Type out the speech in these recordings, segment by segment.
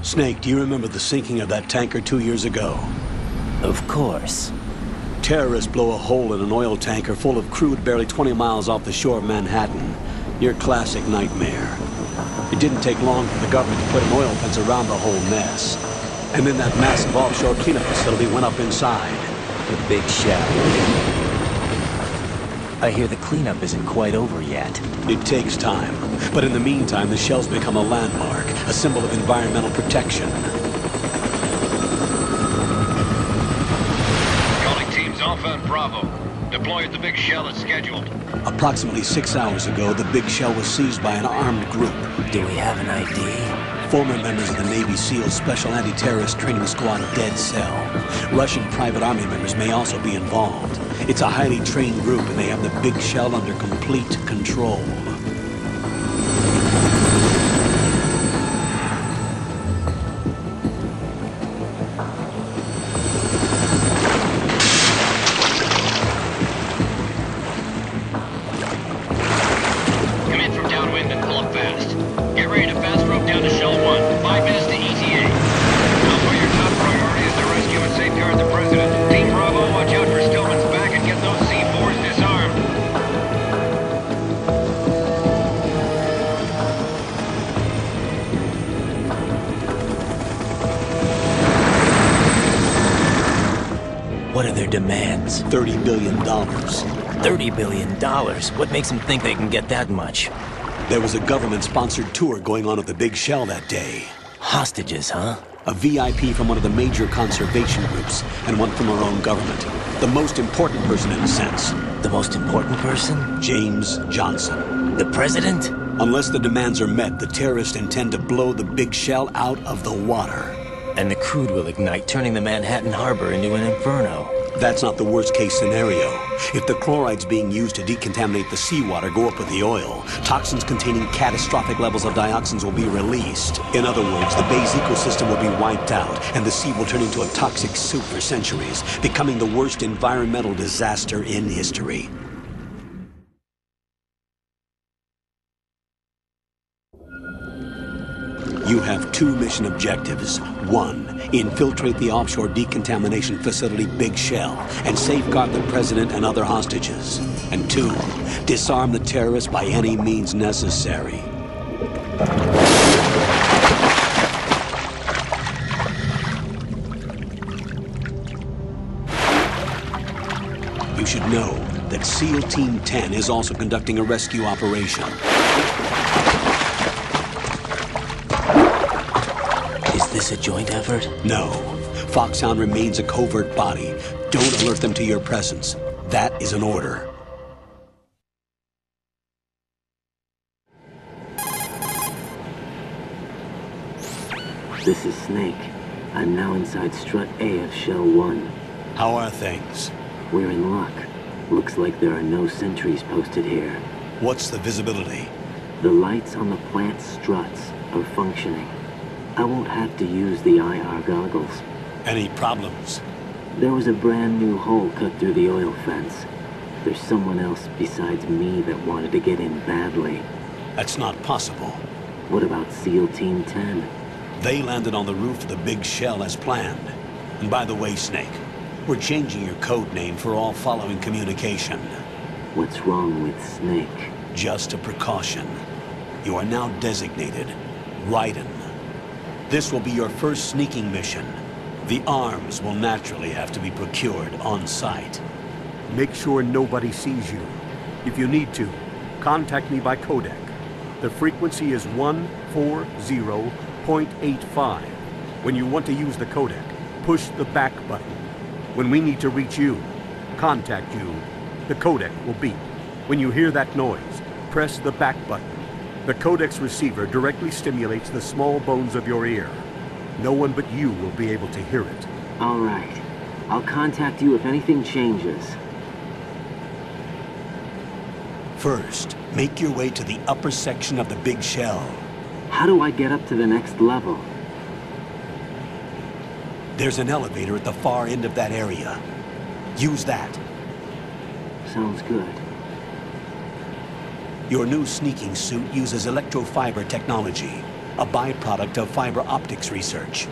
Snake, do you remember the sinking of that tanker 2 years ago? Of course. Terrorists blow a hole in an oil tanker full of crude barely 20 miles off the shore of Manhattan. Your classic nightmare. It didn't take long for the government to put an oil fence around the whole mess. And then that massive offshore cleanup facility went up inside. The big shell. I hear the cleanup isn't quite over yet. It takes time. But in the meantime, the shell's become a landmark, a symbol of environmental protection. Calling teams Alpha and Bravo. Deploy at the big shell as scheduled. Approximately 6 hours ago, the big shell was seized by an armed group. Do we have an ID? Former members of the Navy SEAL Special Anti-Terrorist Training Squad Dead Cell. Russian private army members may also be involved. It's a highly trained group, and they have the big shell under complete control. Come in from downwind and pull up fast. Get ready to fast rope down to Shell 1. 5 minutes to ETA. Alpha, your top priority is to rescue and safeguard the President. Team Bravo, watch out for Stillman's back and get those C4s disarmed. What are their demands? $30 billion. $30 billion? What makes them think they can get that much? There was a government-sponsored tour going on at the big shell that day. Hostages, huh? A VIP from one of the major conservation groups, and one from our own government. The most important person in a sense. The most important person? James Johnson. The president? Unless the demands are met, the terrorists intend to blow the big shell out of the water. And the crude will ignite, turning the Manhattan harbor into an inferno. That's not the worst-case scenario. If the chlorides being used to decontaminate the seawater go up with the oil, toxins containing catastrophic levels of dioxins will be released. In other words, the bay's ecosystem will be wiped out, and the sea will turn into a toxic soup for centuries, becoming the worst environmental disaster in history. You have 2 mission objectives. 1, infiltrate the offshore decontamination facility Big Shell and safeguard the president and other hostages. And 2, disarm the terrorists by any means necessary. You should know that SEAL Team 10 is also conducting a rescue operation. Is this a joint effort? No. FOXHOUND remains a covert body. Don't alert them to your presence. That is an order. This is Snake. I'm now inside Strut A of Shell 1. How are things? We're in luck. Looks like there are no sentries posted here. What's the visibility? The lights on the plant struts are functioning. I won't have to use the IR goggles. Any problems? There was a brand new hole cut through the oil fence. There's someone else besides me that wanted to get in badly. That's not possible. What about SEAL Team 10? They landed on the roof of the Big Shell as planned. And by the way, Snake, we're changing your code name for all following communication. What's wrong with Snake? Just a precaution. You are now designated Raiden. This will be your first sneaking mission. The arms will naturally have to be procured on site. Make sure nobody sees you. If you need to, contact me by codec. The frequency is 140.85. When you want to use the codec, push the back button. When we need to reach you, contact you, the codec will beep. When you hear that noise, press the back button. The codec's receiver directly stimulates the small bones of your ear. No one but you will be able to hear it. All right. I'll contact you if anything changes. First, make your way to the upper section of the Big Shell. How do I get up to the next level? There's an elevator at the far end of that area. Use that. Sounds good. Your new sneaking suit uses electrofiber technology. a byproduct of fiber optics research.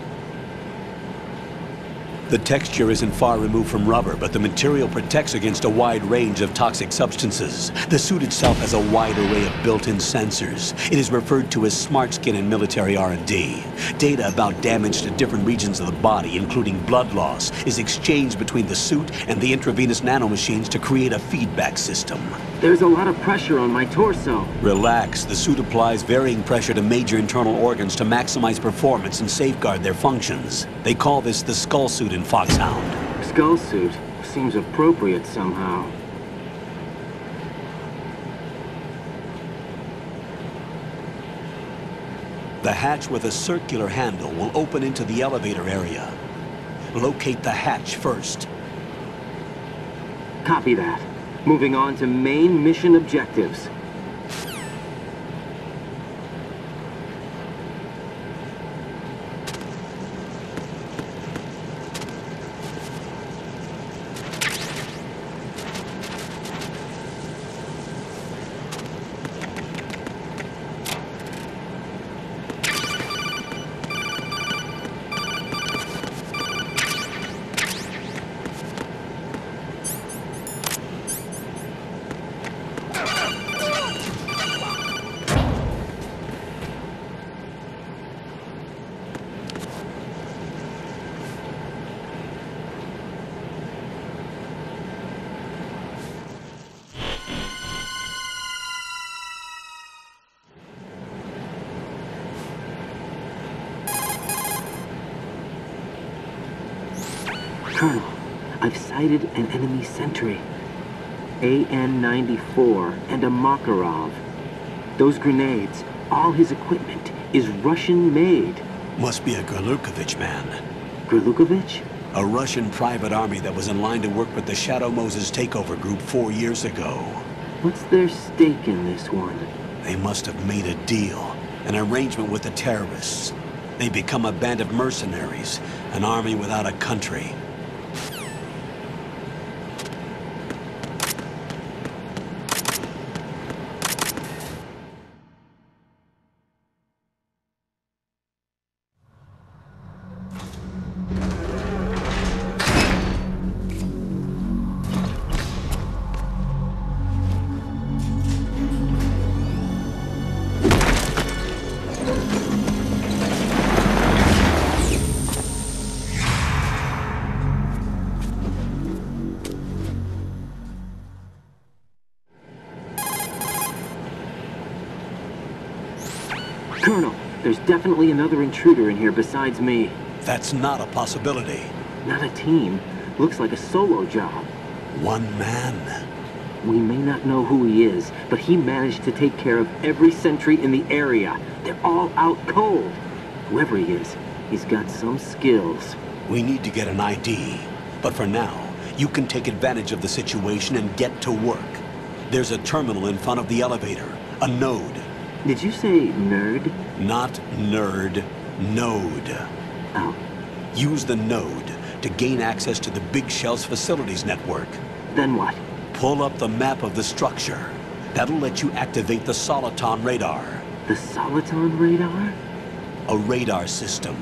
The texture isn't far removed from rubber, but the material protects against a wide range of toxic substances. The suit itself has a wide array of built-in sensors. It is referred to as smart skin in military R&D. Data about damage to different regions of the body, including blood loss, is exchanged between the suit and the intravenous nanomachines to create a feedback system. There's a lot of pressure on my torso. Relax. The suit applies varying pressure to major internal organs to maximize performance and safeguard their functions. They call this the skull suit in FOXHOUND. Skull suit seems appropriate somehow. The hatch with a circular handle will open into the elevator area. Locate the hatch first. Copy that. Moving on to main mission objectives. Colonel, I've sighted an enemy sentry. AN-94 and a Makarov. Those grenades, all his equipment, is Russian-made. Must be a Gorlukovich man. Gorlukovich? A Russian private army that was in line to work with the Shadow Moses takeover group 4 years ago. What's their stake in this one? They must have made a deal, an arrangement with the terrorists. They become a band of mercenaries, an army without a country. Colonel, there's definitely another intruder in here besides me. That's not a possibility. Not a team. Looks like a solo job. One man. We may not know who he is, but he managed to take care of every sentry in the area. They're all out cold. Whoever he is, he's got some skills. We need to get an ID. But for now, you can take advantage of the situation and get to work. There's a terminal in front of the elevator. A node. Did you say nerd? Not nerd. Node. Oh. Use the node to gain access to the Big Shell's facilities network. Then what? Pull up the map of the structure. That'll let you activate the Soliton radar. The Soliton radar? A radar system.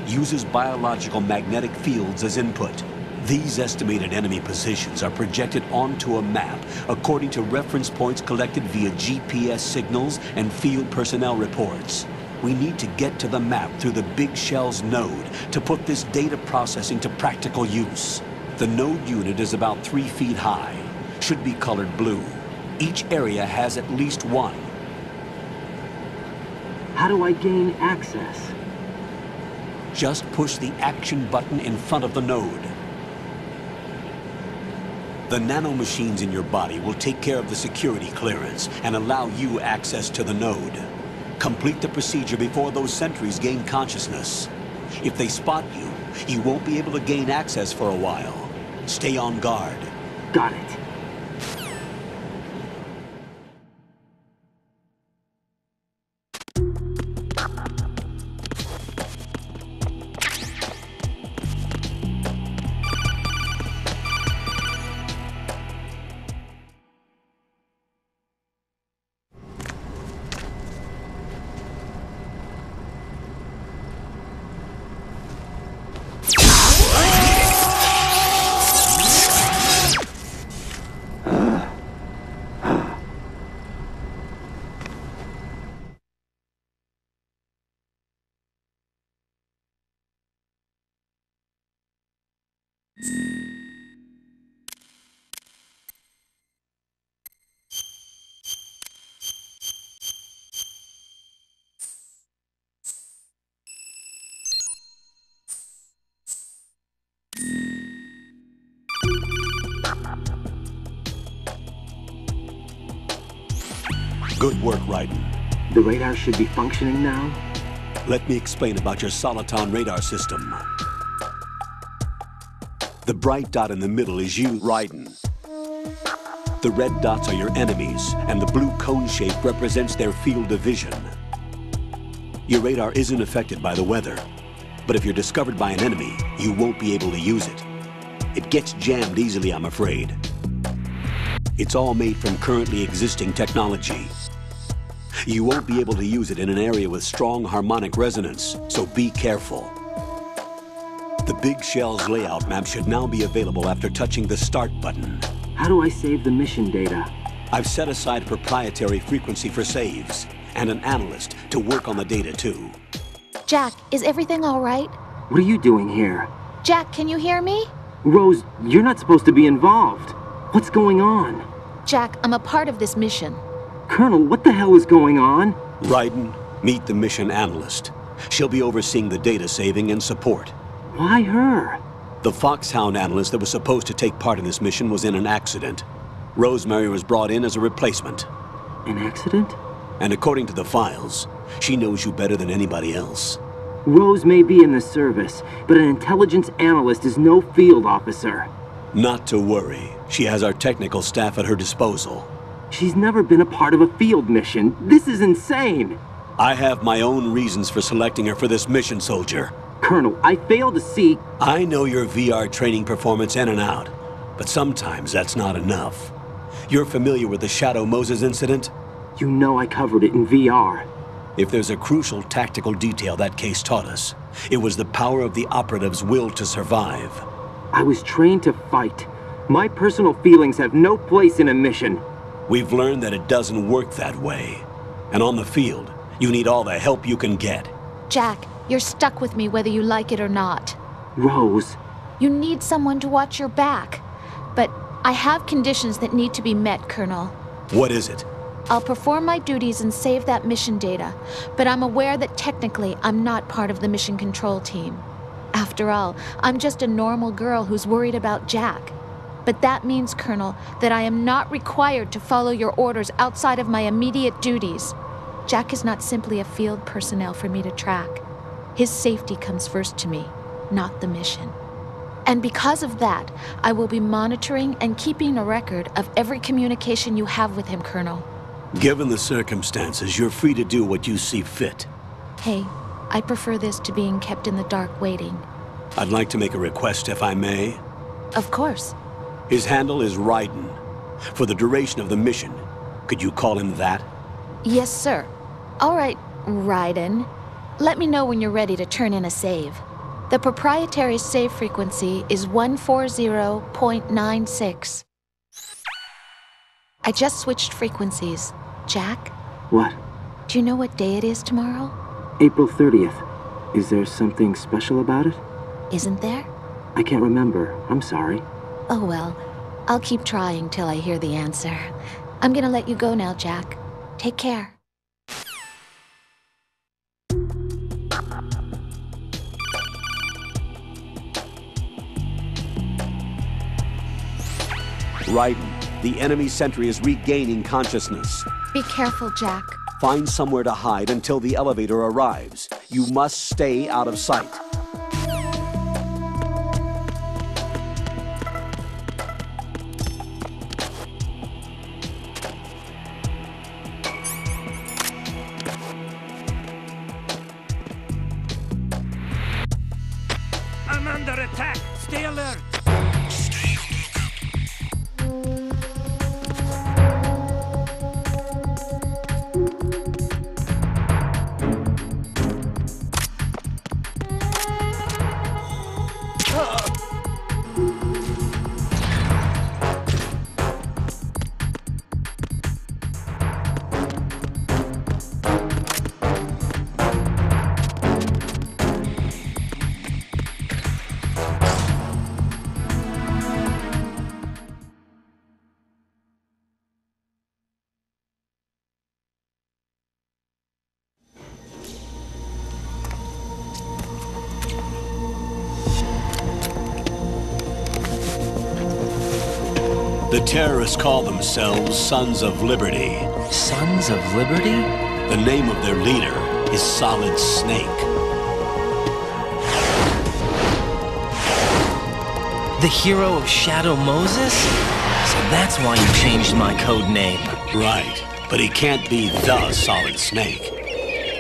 Uses biological magnetic fields as input. These estimated enemy positions are projected onto a map according to reference points collected via GPS signals and field personnel reports. We need to get to the map through the Big Shell's node to put this data processing to practical use. The node unit is about 3 feet high. Should be colored blue. Each area has at least one. How do I gain access? Just push the action button in front of the node. The nanomachines in your body will take care of the security clearance and allow you access to the node. Complete the procedure before those sentries gain consciousness. If they spot you, you won't be able to gain access for a while. Stay on guard. Got it. Good work, Raiden. The radar should be functioning now? Let me explain about your Soliton radar system. The bright dot in the middle is you, Raiden. The red dots are your enemies, and the blue cone shape represents their field of vision. Your radar isn't affected by the weather, but if you're discovered by an enemy, you won't be able to use it. It gets jammed easily, I'm afraid. It's all made from currently existing technology. You won't be able to use it in an area with strong harmonic resonance, so be careful. The Big Shell's layout map should now be available after touching the Start button. How do I save the mission data? I've set aside a proprietary frequency for saves, and an analyst to work on the data too. Jack, is everything all right? What are you doing here? Jack, can you hear me? Rose, you're not supposed to be involved. What's going on? Jack, I'm a part of this mission. Colonel, what the hell is going on? Raiden, meet the mission analyst. She'll be overseeing the data saving and support. Why her? The FOXHOUND analyst that was supposed to take part in this mission was in an accident. Rosemary was brought in as a replacement. An accident? And according to the files, she knows you better than anybody else. Rose may be in the service, but an intelligence analyst is no field officer. Not to worry. She has our technical staff at her disposal. She's never been a part of a field mission. This is insane! I have my own reasons for selecting her for this mission, soldier. Colonel, I fail to see... I know your VR training performance in and out, but sometimes that's not enough. You're familiar with the Shadow Moses incident? You know I covered it in VR. If there's a crucial tactical detail that case taught us, it was the power of the operative's will to survive. I was trained to fight. My personal feelings have no place in a mission. We've learned that it doesn't work that way. And on the field, you need all the help you can get. Jack, you're stuck with me whether you like it or not. Rose. You need someone to watch your back. But I have conditions that need to be met, Colonel. What is it? I'll perform my duties and save that mission data, but I'm aware that technically I'm not part of the mission control team. After all, I'm just a normal girl who's worried about Jack. But that means, Colonel, that I am not required to follow your orders outside of my immediate duties. Jack is not simply a field personnel for me to track. His safety comes first to me, not the mission. And because of that, I will be monitoring and keeping a record of every communication you have with him, Colonel. Given the circumstances, you're free to do what you see fit. Hey, I prefer this to being kept in the dark waiting. I'd like to make a request, if I may. Of course. His handle is Raiden. For the duration of the mission, could you call him that? Yes, sir. All right, Raiden. Let me know when you're ready to turn in a save. The proprietary save frequency is 140.96. I just switched frequencies. Jack? What? Do you know what day it is tomorrow? April 30th. Is there something special about it? Isn't there? I can't remember. I'm sorry. Oh well, I'll keep trying till I hear the answer. I'm gonna let you go now, Jack. Take care. Raiden, the enemy sentry is regaining consciousness. Be careful, Jack. Find somewhere to hide until the elevator arrives. You must stay out of sight. I'm under attack. Stay alert. The terrorists call themselves Sons of Liberty. Sons of Liberty? The name of their leader is Solid Snake. The hero of Shadow Moses? So that's why you changed my code name. Right, but he can't be the Solid Snake.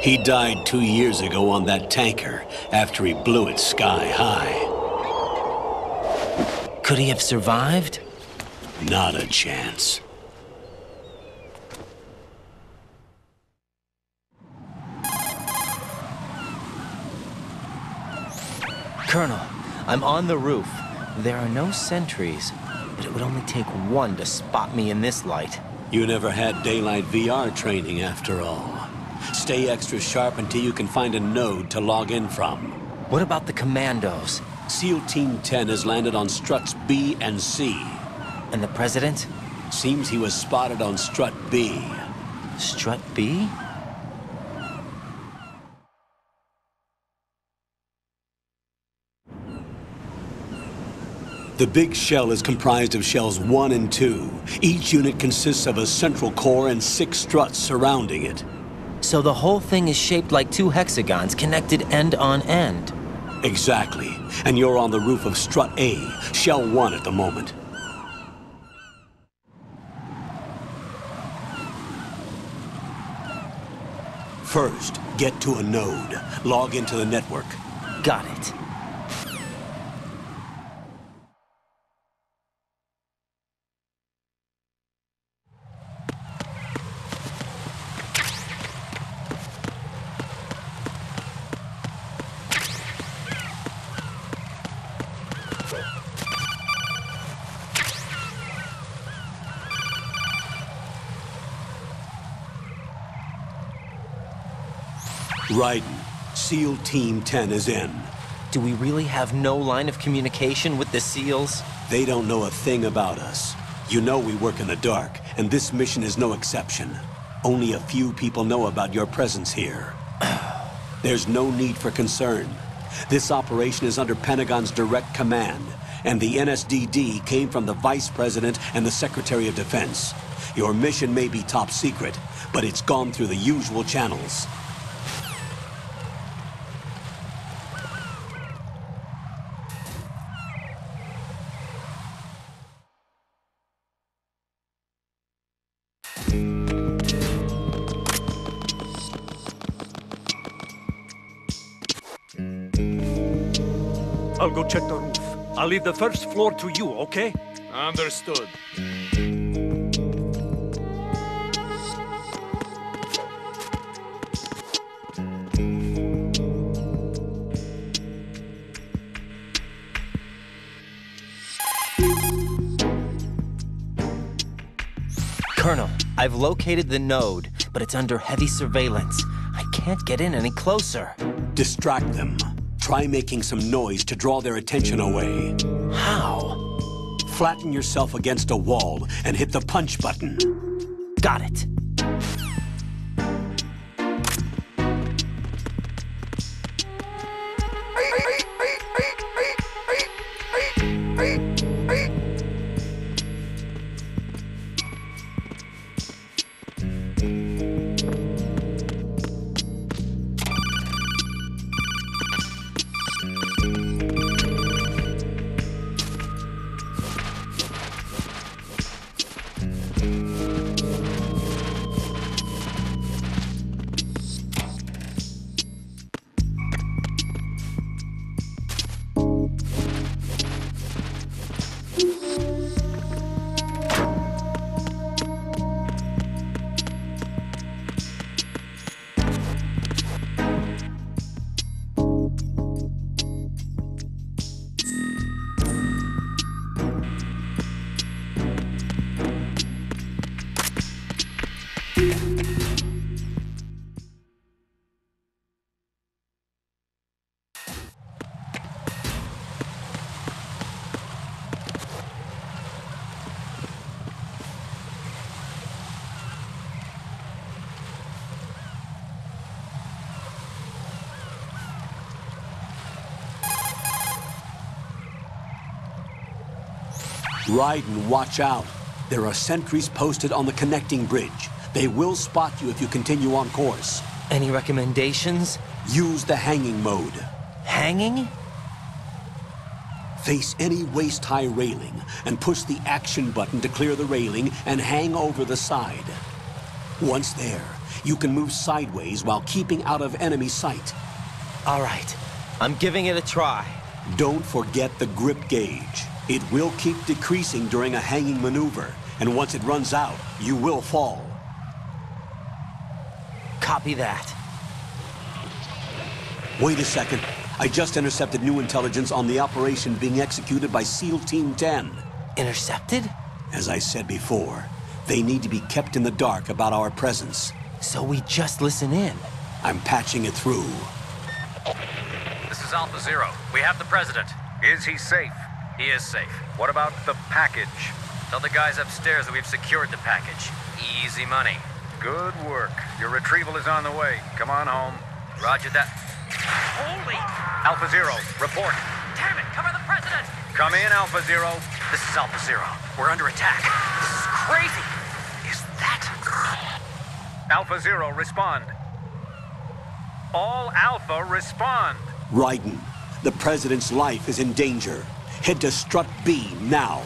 He died 2 years ago on that tanker after he blew it sky high. Could he have survived? Not a chance. Colonel, I'm on the roof. There are no sentries, but it would only take one to spot me in this light. You never had daylight VR training after all. Stay extra sharp until you can find a node to log in from. What about the commandos? SEAL Team 10 has landed on struts B and C. And the President? Seems he was spotted on strut B. Strut B? The big shell is comprised of shells 1 and 2. Each unit consists of a central core and 6 struts surrounding it. So the whole thing is shaped like 2 hexagons connected end on end. Exactly. And you're on the roof of strut A, shell 1 at the moment. First, get to a node. Log into the network. Got it. Raiden, SEAL Team 10 is in. Do we really have no line of communication with the SEALs? They don't know a thing about us. You know we work in the dark, and this mission is no exception. Only a few people know about your presence here. There's no need for concern. This operation is under Pentagon's direct command, and the NSDD came from the Vice President and the Secretary of Defense. Your mission may be top secret, but it's gone through the usual channels. I'll go check the roof. I'll leave the first floor to you, okay? Understood. Colonel, I've located the node, but it's under heavy surveillance. I can't get in any closer. Distract them. Try making some noise to draw their attention away. How? Flatten yourself against a wall and hit the punch button. Got it. Raiden, watch out. There are sentries posted on the connecting bridge. They will spot you if you continue on course. Any recommendations? Use the hanging mode. Hanging? Face any waist-high railing and push the action button to clear the railing and hang over the side. Once there, you can move sideways while keeping out of enemy sight. All right, I'm giving it a try. Don't forget the grip gauge. It will keep decreasing during a hanging maneuver, and once it runs out, you will fall. Copy that. Wait a second. I just intercepted new intelligence on the operation being executed by SEAL Team 10. Intercepted? As I said before, they need to be kept in the dark about our presence. So we just listen in. I'm patching it through. This is Alpha Zero. We have the President. Is he safe? He is safe. What about the package? Tell the guys upstairs that we've secured the package. Easy money. Good work. Your retrieval is on the way. Come on home. Roger that. Holy! Alpha Zero, report. Damn it! Cover the President! Come in, Alpha Zero. This is Alpha Zero. We're under attack. This is crazy! Is that... Alpha Zero, respond. All Alpha, respond. Raiden, the President's life is in danger. Head to Strut B now.